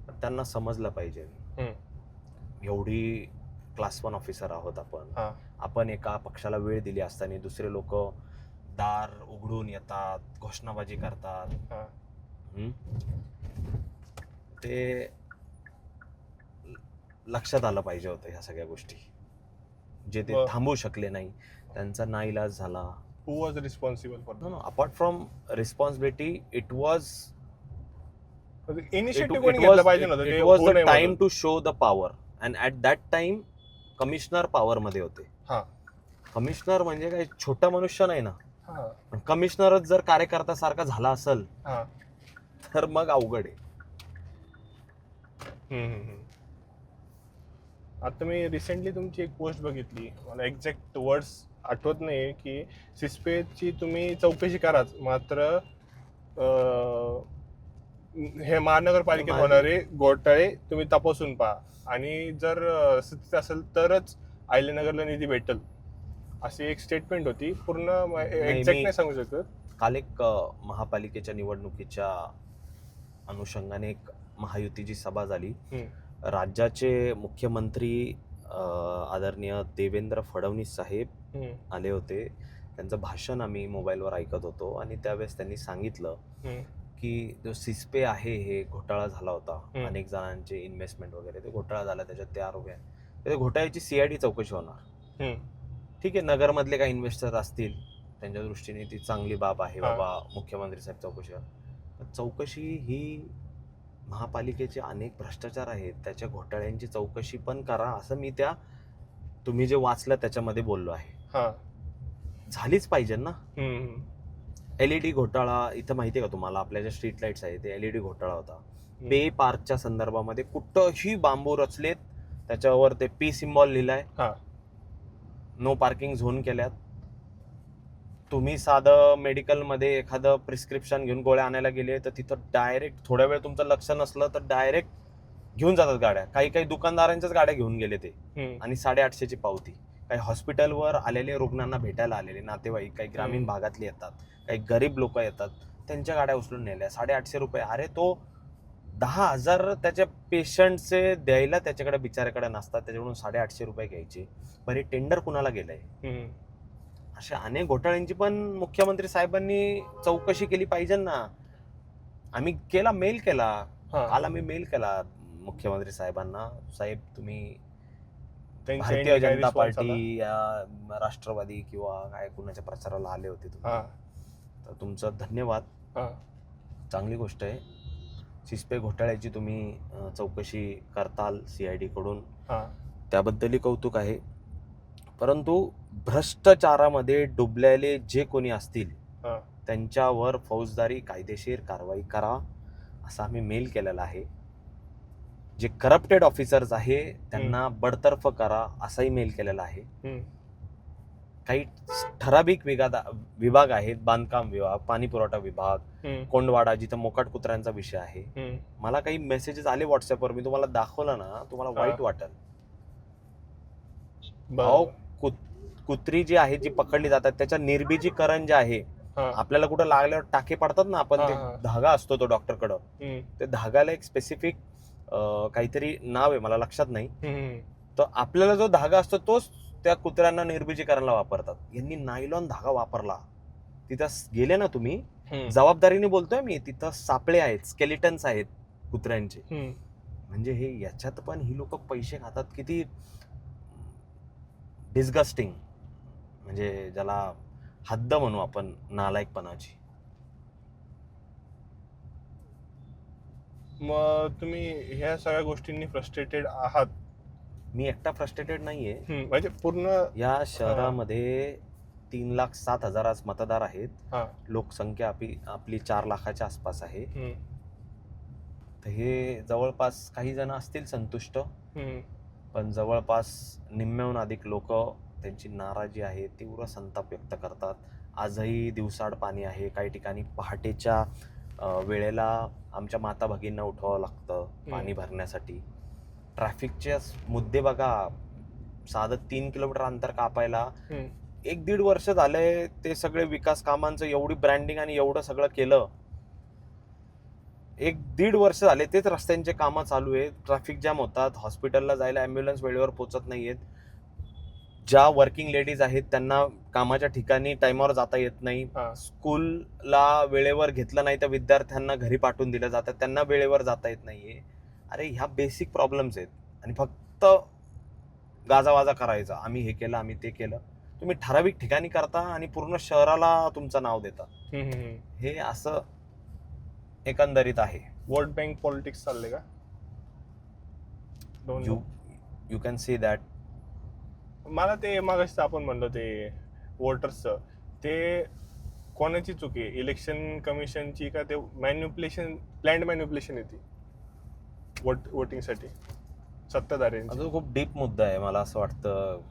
पण त्यांना समजलं पाहिजे. एवढी क्लास 1 ऑफिसर आहोत आपण एका पक्षाला वेळ दिली असताना दुसरे लोक दार उघडून येतात, घोषणाबाजी करतात. ते लक्षात आलं पाहिजे होतं ह्या सगळ्या गोष्टी, जे ते थांबवू शकले नाही, त्यांचा नाईलाज झाला. Who was responsible for no apart from responsibility, it was initiative कोणी घेतलं पाहिजे नव्हतं. It was the time to show the power, and at that time commissioner power मध्ये होते. कमिशनर म्हणजे काही छोटा मनुष्य नाही ना, पण कमिशनरच जर कार्यकर्ता सारखा झाला असेल तर मग अवघड आहे. आता मी रिसेंटली तुमची एक पोस्ट बघितली, मला एक्झॅक्ट वर्ड्स आठवत नाही, की सिस्पेची तुम्ही चौकशी कराच, मात्र हे महानगरपालिकेत होणारे घोटाळे तुम्ही तपासून पहा, आणि जर स्थिती असेल तरच अहिल्यानगरला निधी भेटेल, अशी एक स्टेटमेंट होती. पूर्ण एक्झॅक्ट नाही सांगू शकत. काल एक महापालिकेच्या निवडणुकीच्या अनुषंगाने एक महायुतीची सभा झाली. राज्याचे मुख्यमंत्री आदरणीय देवेंद्र फडणवीस साहेब आले होते. त्यांचं भाषण आम्ही मोबाईलवर ऐकत होतो, आणि त्यावेळेस त्यांनी सांगितलं की जो सिस्पे आहे हे घोटाळा झाला होता, अनेक जणांचे इन्व्हेस्टमेंट वगैरे, ते घोटाळा झाला, त्याच्यात ते आरोप आहे, त्या घोटाळ्याची CID चौकशी होणार. ठीक आहे, नगरमधले काही इन्व्हेस्टर असतील, त्यांच्या दृष्टीने ती चांगली बाब आहे, बाबा मुख्यमंत्री साहेब चौकशी. चौकशी ही महापालिकेचे अनेक भ्रष्टाचार आहेत, त्याच्या घोटाळ्यांची चौकशी पण करा, असं मी त्या तुम्ही जे वाचलं त्याच्यामध्ये बोललो आहे. झालीच पाहिजे ना. LED घोटाळा इथं माहिती आहे का तुम्हाला, आपल्या ज्या स्ट्रीट लाईट्स आहेत ते LED घोटाळा होता. पे पार्कच्या संदर्भामध्ये कुठंही बांबू रचलेत, त्याच्यावर ते P सिम्बॉल लिहिलाय, नो पार्किंग झोन केल्यात. तुम्ही साधं मेडिकलमध्ये एखादं प्रिस्क्रिप्शन घेऊन गोळ्या आणायला गेले तर तिथं डायरेक्ट थोड्या वेळ तुमचं लक्ष नसलं तर डायरेक्ट घेऊन जातात गाड्या. काही दुकानदारांच्याच गाड्या घेऊन गेले ते, आणि 850ची पावती. काही हॉस्पिटलवर आलेले रुग्णांना भेटायला आलेले नातेवाईक, काही ग्रामीण भागातले येतात, काही गरीब लोक येतात, त्यांच्या गाड्या उचलून नेल्या. 850 रुपये. अरे तो 10,000 त्याच्या पेशंटचे द्यायला त्याच्याकडे बिचाऱ्याकडे नसतात, त्याच्याकडून 850 रुपये घ्यायचे. बरे टेंडर कुणाला गेलंय? अशा अनेक घोटाळ्यांची पण मुख्यमंत्री साहेबांनी चौकशी केली पाहिजे ना. आम्ही मेल केला काल, आम्ही मेल केला मुख्यमंत्री साहेबांना, साहेब तुम्ही भारतीय जनता पार्टी या राष्ट्रवादी किंवा काय कुणाच्या प्रचाराला आले होते तुम्ही, तर तुमचं धन्यवाद, चांगली गोष्ट आहे. सिस्पे घोटाळ्याची तुम्ही चौकशी करताल CID कडून, त्याबद्दलही कौतुक आहे. परंतु भ्रष्टाचारामध्ये डुबलेले जे कोणी असतील त्यांच्यावर फौजदारी कायदेशीर कारवाई करा, असा आम्ही मेल केलेला आहे. जे करप्टेड ऑफिसर्स आहे त्यांना बडतर्फ करा, असाही मेल केलेला आहे. काही ठराविक विभाग आहेत, बांधकाम विभाग, पाणी पुरवठा विभाग, कोंडवाडा जिथं मोकाट कुत्र्यांचा विषय आहे. मला काही मेसेजेस आले व्हॉट्सअपवर, मी तुम्हाला दाखवलं ना, तुम्हाला वाईट वाटेल. कुत्री जी आहे, जी पकडली जातात, त्याच्या निर्बीजीकरण जे आहे, आपल्याला कुठं लागल्यावर टाके पडतात ना, आपण ते धागा असतो तो डॉक्टरकडं, ते धागाला एक स्पेसिफिक काहीतरी नाव आहे, मला लक्षात नाही. तर आपल्याला जो धागा असतो तोच त्या कुत्र्यांना निर्बीजीकरणाला वापरतात. यांनी नायलॉन धागा वापरला. तिथं गेले ना तुम्ही, जबाबदारीने बोलतोय मी, तिथं सापळे आहेत, स्केलिटन्स आहेत कुत्र्यांचे. म्हणजे हे याच्यात पण ही लोक पैसे खातात. किती डिस्गस्टिंग, म्हणजे ज्याला हद्द म्हणू आपण नालायकपणाची. मग तुम्ही ह्या सगळ्या गोष्टींनी फ्रस्ट्रेटेड आहात? मी एकटा फ्रस्ट्रेटेड नाहीये. म्हणजे पूर्ण या शहरामध्ये 3,07,000 आज मतदार आहेत. लोकसंख्या आपली 4 लाखाच्या आसपास आहे. तर हे जवळपास काही जण असतील संतुष्ट, पण जवळपास निम्म्याहून अधिक लोक त्यांची नाराजी आहे, तीव्र संताप व्यक्त करतात. आजही दिवसाड पाणी आहे. काही ठिकाणी पहाटेच्या वेळेला आमच्या माता भगिनींना उठवावं लागतं पाणी भरण्यासाठी. ट्रॅफिकचे मुद्दे बघा, साधं 3 किलोमीटर अंतर कापायला 1-1.5 वर्ष झाले ते सगळे विकास कामांचं एवढी ब्रँडिंग आणि एवढं सगळं केलं. 1-1.5 वर्ष झाले तेच रस्त्यांचे कामं चालू आहेत. ट्रॅफिक जॅम होतात, हॉस्पिटलला जायला ॲम्ब्युलन्स वेळेवर पोहोचत नाहीयेत. ज्या वर्किंग लेडीज आहेत त्यांना कामाच्या ठिकाणी टाइमवर जाता येत नाही. हा. स्कूलला वेळेवर घेतलं नाही तर विद्यार्थ्यांना घरी पाठवून दिलं जातं, त्यांना वेळेवर जाता येत नाहीये. अरे ह्या बेसिक प्रॉब्लेम्स आहेत आणि फक्त गाजावाजा करायचा, आम्ही हे केलं, आम्ही ते केलं. तुम्ही ठराविक ठिकाणी करता आणि पूर्ण शहराला तुमचं नाव देता. हे असं एकंदरीत आहे. वोट बँक पॉलिटिक्स चालले का? You can see that. मला ते मागाशी आपण म्हणलो ते वोटर्सचं, ते कोणाची चुकी आहे? इलेक्शन कमिशनची का ते मॅन्युप्युलेशन, प्लॅन्ड मॅन्युप्युलेशन येते वोटिंगसाठी सत्ताधाऱ्यांची? अजून खूप डीप मुद्दा आहे. मला असं वाटतं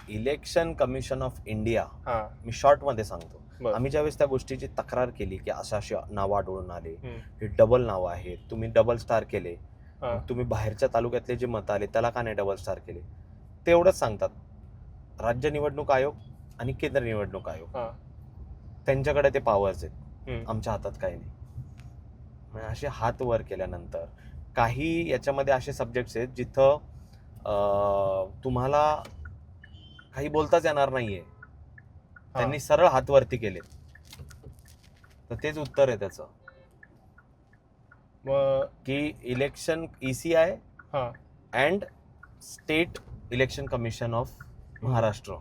इलेक्शन कमिशन ऑफ इंडिया, हा, मी शॉर्टमध्ये सांगतो, बरं. आम्ही ज्यावेळेस त्या गोष्टीची तक्रार केली की अशी नावं आढळून आले, हम्म. हे डबल नावं आहेत, तुम्ही डबल स्टार केले, हा. मग तुम्ही बाहेरच्या तालुक्यातले जे मतं आले त्याला का नाही डबल स्टार केले, ते एवढंच सांगतात. राज्य निवडणूक आयोग आणि केंद्र निवडणूक आयोग, हा. त्यांच्याकडे ते पॉवर्स आहेत, हम्म. आमच्या हातात काही नाही. मग असे हात वर केल्यानंतर काही याच्यामध्ये असे सब्जेक्ट्स आहेत जिथं तुम्हाला काही बोलताच येणार नाहीये, त्यांनी सरळ हात वरती केले, तर तेच उत्तर आहे त्याचं मग की इलेक्शन ECI हा. And state election commission of Maharashtra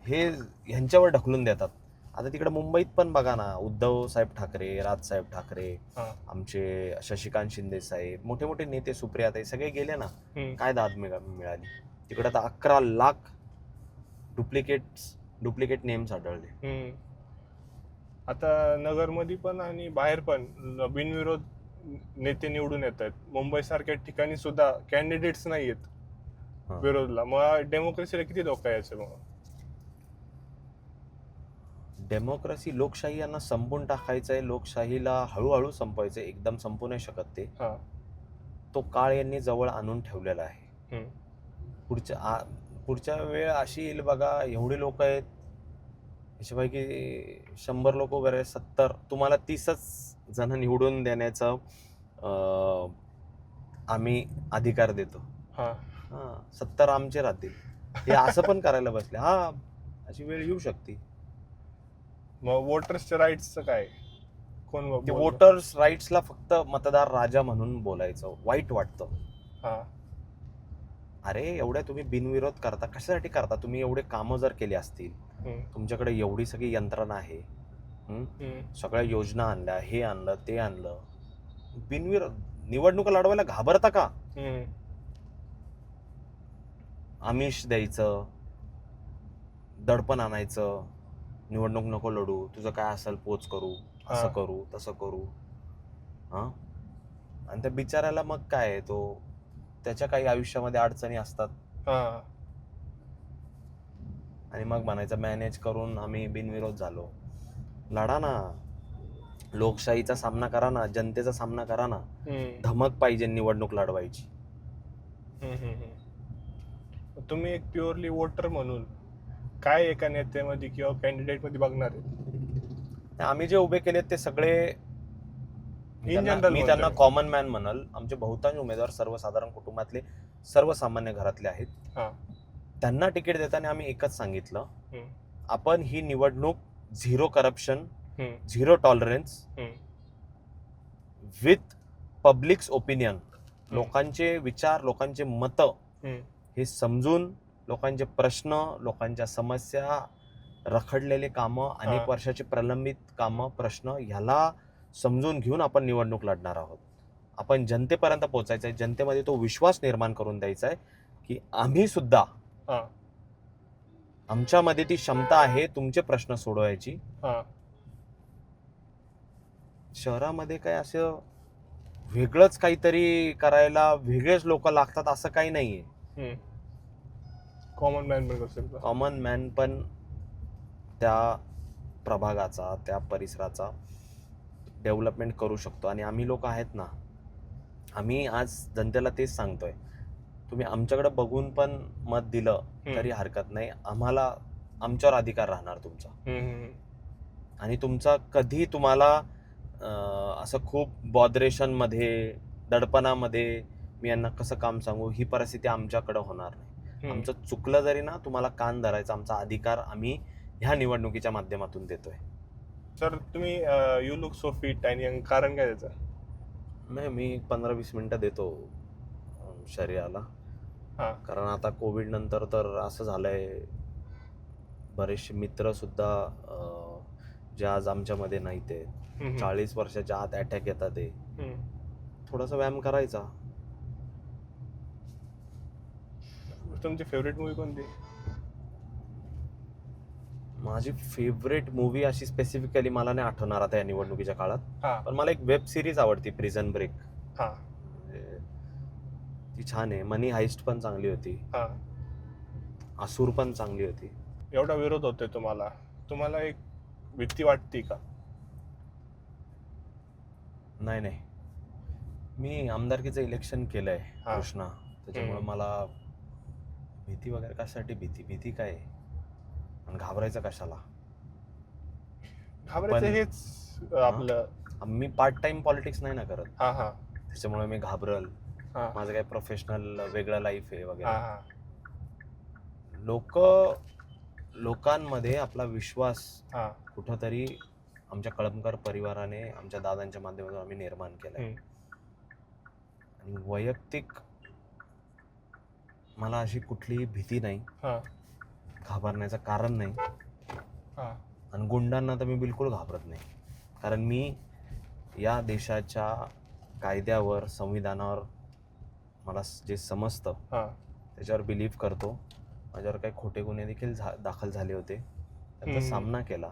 हे ह्यांच्यावर ढकलून देतात. आता तिकडे मुंबईत पण बघा ना, उद्धव साहेब ठाकरे, राजसाहेब ठाकरे, हा. आमचे शशिकांत शिंदे साहेब, मोठे मोठे नेते, सुप्रियाताई, सगळे गेले ना. काय दाद मिळाली तिकडे? आता 11 लाख डुप्लिकेट नेम्स आढळले. आता नगरमध्ये पण आणि बाहेर पण बिनविरोध नेते निवडून येत आहेत. मुंबई सारख्या ठिकाणी सुद्धा कॅन्डिडेट्स नाही आहेत विरोधला. मग डेमोक्रेसीला किती धोका यायचं? मग डेमोक्रेसी, लोकशाही यांना संपून टाकायचंय, लोकशाहीला हळूहळू संपवायचंय, एकदम संपू नाही शकत ते. तो काळ यांनी जवळ आणून ठेवलेला आहे. पुढच्या वेळ अशी येईल बघा, एवढे लोक आहेत, याच्यापैकी 100 लोक वगैरे 70, तुम्हाला 30च जण निवडून देण्याचं आम्ही अधिकार देतो. 70 आमचे राहतील. हे असं पण करायला बसले. हा, अशी वेळ येऊ शकते. मग वोटर्सच्या राईट्सचं काय? कोण वोटर्स राईट्सला फक्त मतदार राजा म्हणून बोलायचं वाईट वाटतं. अरे एवढ्या तुम्ही बिनविरोध करता, कशासाठी करता? तुम्ही एवढे कामं जर केली असतील, तुमच्याकडे एवढी सगळी यंत्रणा आहे, सगळ्या योजना आणल्या, हे आणलं, ते आणलं, बिनविरोध निवडणुका लढवायला घाबरता का? आमिष द्यायचं, दडपण आणायचं, निवडणूक नको लढू, तुझं काय असेल पोच करू, असं करू, तसं करू. आणि त्या बिचारायला मग काय आहे, तो त्याच्या काही आयुष्यामध्ये अडचणी असतात, आणि मग म्हणायचं मॅनेज करून आम्ही बिनविरोध झालो. लढा ना, लोकशाहीचा सामना करा ना, जनतेचा सामना करा ना. धमक पाहिजे निवडणूक लढवायची. तुम्ही एक प्युअरली वोटर म्हणून काय एका नेत्यामध्ये किंवा कॅन्डिडेट मध्ये बघणार आहे? आम्ही जे उभे केलेत ते सगळे मी त्यांना कॉमन मॅन म्हणल. आमचे बहुतांश उमेदवार सर्वसाधारण कुटुंबातले, सर्वसामान्य घरातले आहेत. त्यांना तिकीट देताना आम्ही एकच सांगितलं, आपण ही निवडणूक zero corruption, zero tolerance, with publics opinion, लोकांचे विचार, लोकांचे मतं हे समजून, लोकांचे प्रश्न, लोकांच्या समस्या, रखडलेले कामं, अनेक वर्षाचे प्रलंबित कामं, प्रश्न, ह्याला समजून घेऊन आपण निवडणूक लढणार आहोत. आपण जनतेपर्यंत पोहोचायचं आहे, जनतेमध्ये तो विश्वास निर्माण करून द्यायचा आहे की आम्ही सुद्धा, आमच्यामध्ये ती क्षमता आहे तुमचे प्रश्न सोडवायची. शहरामध्ये काय असं वेगळंच काहीतरी करायला वेगळेच लोक लागतात असं काही नाहीये. कॉमन मॅन पण त्या प्रभागाचा, त्या परिसराचा डेव्हलपमेंट करू शकतो. आणि आम्ही लोक आहेत ना, आम्ही आज जनतेला तेच सांगतोय, तुम्ही आमच्याकडे बघून पण मत दिलं तरी हरकत नाही. आम्हाला आमच्यावर अधिकार राहणार तुमचा. आणि तुमचा कधी तुम्हाला असं खूप बॉदरेशनमध्ये, दडपणामध्ये मी यांना कसं काम सांगू ही परिस्थिती आमच्याकडे होणार नाही. आमचं चुकलं जरी ना, तुम्हाला कान धरायचा आमचा अधिकार आम्ही ह्या निवडणुकीच्या माध्यमातून देतोय. सर तुम्ही यू लुक सो फिट आणि यंग, कारण काय त्याचं? नाही, मी 15-20 मिनिटं देतो शरीराला. कारण आता कोविड नंतर तर असं झालंय, बरेचसे मित्र सुद्धा जे आज आमच्यामध्ये नाही ते 40 वर्षाच्या आत अटॅक येतात ते. थोडासा व्यायाम करायचा. तुमची फेवरेट मूवी कोणती? माझी फेवरेट मूवी अशी स्पेसिफिकली मला नाही आठवणार आता या निवडणुकीच्या काळात, पण मला एक वेब सिरीज आवडती, प्रिझन ब्रेक. ती छान आहे. मनी हाइस्ट पण चांगली होती, असूर पण चांगली होती. एवढा विरोध होतोय तुम्हाला एक भीती वाटते का? नाही, मी आमदारकीचं इलेक्शन केलंय कृष्णा, त्याच्यामुळे मला भीती वगैरे कशासाठी? भीती काय आहे? आणि घाबरायचं कशाला? घाबरायचं हेच आपलं. मी पार्ट टाइम पॉलिटिक्स नाही ना करत, त्याच्यामुळे मी घाबरल. माझं काय प्रोफेशनल वेगळं लाईफ आहे वगैरे. लोकांमध्ये आपला विश्वास कुठंतरी आमच्या कळमकर परिवाराने, आमच्या दादांच्या माध्यमातून आम्ही निर्माण केलाय. आणि वैयक्तिक मला अशी कुठलीही भीती नाही, घाबरण्याचं कारण नाही. आणि गुंडांना तर मी बिलकुल घाबरत नाही, कारण मी या देशाच्या कायद्यावर, संविधानावर मला जे समजतं त्याच्यावर बिलीव्ह करतो. माझ्यावर काही खोटे गुन्हे देखील दाखल झाले होते, त्यांचा सामना केला.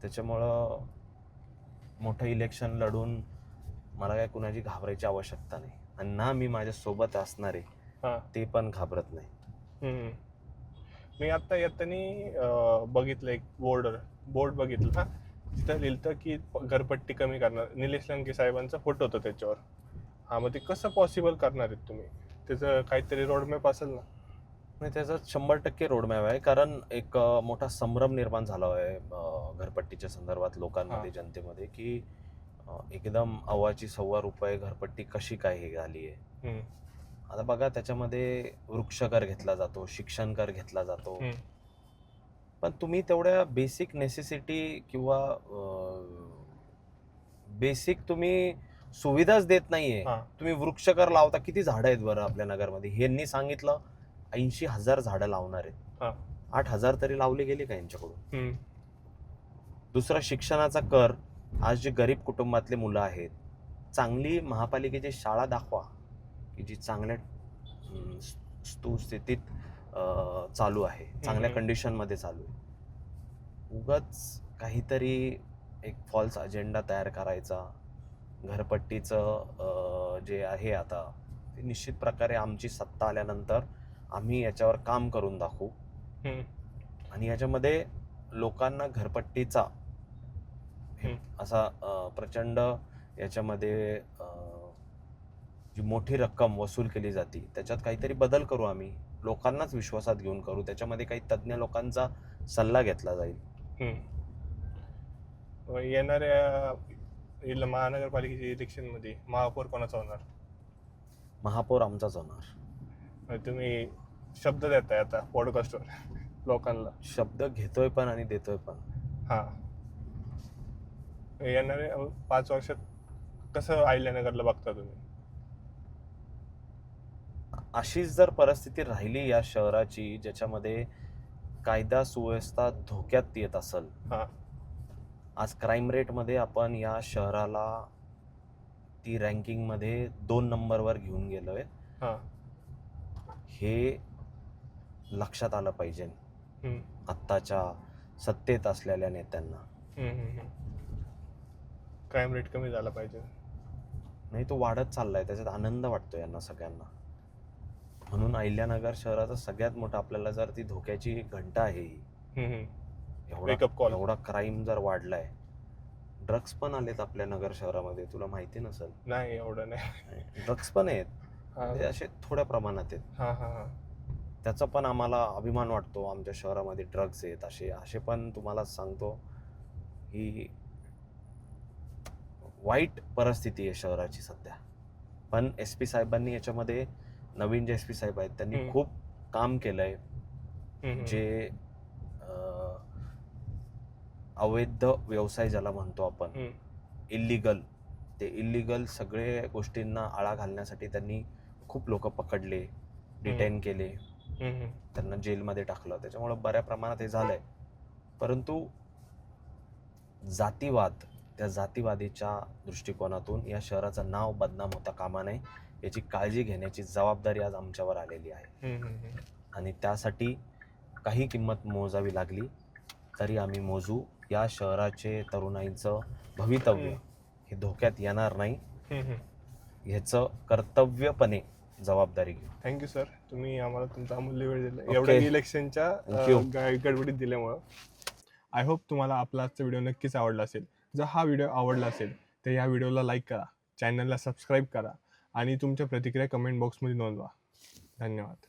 त्याच्यामुळं मोठं इलेक्शन लढून मला काय कुणाची घाबरायची आवश्यकता नाही. आणि ना मी माझ्यासोबत असणारे ते पण घाबरत नाही. मी आता येताना बघितलं, एक बोर्ड बघितला, तिथं लिहिलं की घरपट्टी कमी करणार. निलेश लंके साहेबांचा फोटो होता त्याच्यावर. मग ते कसं पॉसिबल करणार आहेत तुम्ही? त्याचं काहीतरी रोडमॅप असेल ना? नाही, त्याचा 100% रोडमॅप आहे. कारण एक मोठा संभ्रम निर्माण झाला आहे घरपट्टीच्या संदर्भात लोकांमध्ये, जनतेमध्ये, की एकदम अव्वाची सव्वा रुपये घरपट्टी कशी काय हे झाली आहे. आता बघा, त्याच्यामध्ये वृक्षकर घेतला जातो, शिक्षण कर घेतला जातो, पण तुम्ही तेवढ्या बेसिक नेसेसिटी किंवा बेसिक तुम्ही सुविधाच देत नाहीये. तुम्ही वृक्षकर लावता. किती झाडं आहेत बरं आपल्या नगरमध्ये? ह्यांनी सांगितलं 80,000 झाडं लावणार आहेत. 8,000 तरी लावली गेली का यांच्याकडून? दुसरा, शिक्षणाचा कर. आज जे गरीब कुटुंबातले मुलं आहेत, चांगली महापालिकेची शाळा दाखवा की जी चांगल्या स्थितीत चालू आहे, चांगल्या कंडिशनमध्ये चालू आहे. उगाच काहीतरी एक फॉल्स अजेंडा तयार करायचा. घरपट्टीचं जे आहे आता, ते निश्चित प्रकारे आमची सत्ता आल्यानंतर आम्ही याच्यावर काम करून दाखवू. आणि याच्यामध्ये लोकांना घरपट्टीचा असा प्रचंड याच्यामध्ये जी मोठी रक्कम वसूल केली जाते, त्याच्यात काहीतरी बदल करू. आम्ही लोकांनाच विश्वासात घेऊन करू. त्याच्यामध्ये काही तज्ज्ञ लोकांचा सल्ला घेतला जाईल. येणाऱ्या महानगरपालिकेच्या इलेक्शनमध्ये महापौर कोणाचा होणार? महापौर आमचाच होणार. तुम्ही शब्द देताय आता पॉडकास्टवर लोकांना? शब्द घेतोय पण आणि देतोय पण. येणाऱ्या 5 वर्षात कसं अहिल्यानगरला बघता तुम्ही? अशीच जर परिस्थिती राहिली या शहराची, ज्याच्यामध्ये कायदा सुव्यवस्था धोक्यात येत असेल, आज क्राईम रेटमध्ये आपण या शहराला ती रँकिंगमध्ये 2 नंबरवर घेऊन गेलोय, हे लक्षात आलं पाहिजे आत्ताच्या सत्तेत असलेल्या नेत्यांना. क्राईम रेट कमी झाला पाहिजे. नाही, तो वाढत चाललाय. त्याच्यात आनंद वाटतो यांना सगळ्यांना. म्हणून अहिल्यानगर शहराचा सगळ्यात मोठा, आपल्याला जर ती धोक्याची घंटा आहे, एवढा क्राईम जर वाढलाय, ड्रग्स पण आलेत आपल्या नगर शहरामध्ये, तुला माहिती नसेल. नाही, एवढं नाही. ड्रग्स पण आहेत. हा ते असे थोड्या प्रमाणात आहेत. हा हा हा त्याचा पण आम्हाला अभिमान वाटतो. आमच्या शहरामध्ये ड्रग्ज आहेत असे असे पण तुम्हाला सांगतो ही वाईट परिस्थिती आहे शहराची सध्या. पण एस पी साहेबांनी याच्यामध्ये, नवीन जे एस पी साहेब आहेत त्यांनी हम्म. खूप काम केलंय. हम्म. जे अवैध व्यवसाय ज्याला म्हणतो आपण, हम्म. इल्लीगल, ते इल्लीगल सगळे गोष्टींना आळा घालण्यासाठी त्यांनी खूप लोक पकडले, डिटेन केले, हम्म. त्यांना जेलमध्ये टाकलं. त्याच्यामुळं बऱ्या प्रमाणात हे झालंय. परंतु जातीवाद, त्या जातीवादीच्या दृष्टिकोनातून या शहराचं नाव बदनाम होता कामा नये, याची काळजी घेण्याची जबाबदारी आज आमच्यावर आलेली आहे. आणि त्यासाठी काही किंमत मोजावी लागली तरी आम्ही मोजू. या शहराचे तरुणाईचं भवितव्य हे धोक्यात येणार नाही, ह्याचं कर्तव्यपणे जबाबदारी घेऊ. थँक्यू सर, तुम्ही आम्हाला तुमचा अमूल्य वेळ दिला Okay. एवढ्या इलेक्शनच्या Thank you. गडबडीत दिल्यामुळं. आय होप तुम्हाला आपला आजचा व्हिडिओ नक्कीच आवडला असेल. जर हा व्हिडिओ आवडला असेल तर या व्हिडिओला लाईक करा, चॅनलला सबस्क्राईब करा आणि तुमच्या प्रतिक्रिया कमेंट बॉक्समध्ये नोंदवा. धन्यवाद.